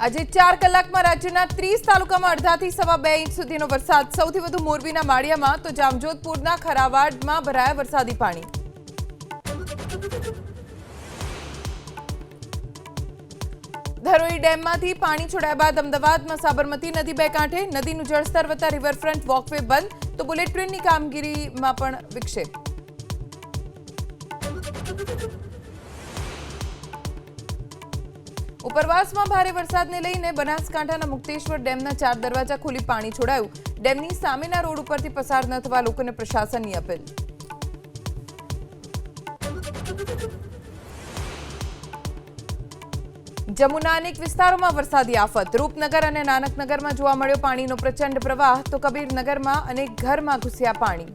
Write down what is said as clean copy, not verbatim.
આજે 4 કલાકમાં રાજ્યના 30 તાલુકામાં અડધાથી સવા 2 ઇંચ સુધીનો વરસાદ. સૌથી વધુ મોરબીના માળિયામાં તો જામજોધપુરના ખરાવાડમાં ભરાયા વરસાદી પાણી. ધરોઈ ડેમમાંથી પાણી છોડાયા બાદ અમદાવાદમાં સાબરમતી નદી બે કાંઠે. નદીનું જળસ્તર વધતા રિવરફ્રન્ટ વોકવે બંધ, તો બુલેટ ટ્રેનની કામગીરીમાં પણ વિક્ષેપ. ઉપરવાસમાં ભારે વરસાદને લઈને બનાસકાંઠાના મુક્તેશ્વર ડેમના 4 દરવાજા ખોલી પાણી છોડાયું. ડેમની સામેના રોડ ઉપરથી પસાર ન થવા લોકોને પ્રશાસનની અપીલ. જમ્મુના અનેક વિસ્તારોમાં વરસાદી આફત. રૂપનગર અને નાનકનગરમાં જોવા મળ્યો પાણીનો પ્રચંડ પ્રવાહ, તો કબીરનગરમાં અનેક ઘરમાં ઘૂસ્યા પાણી.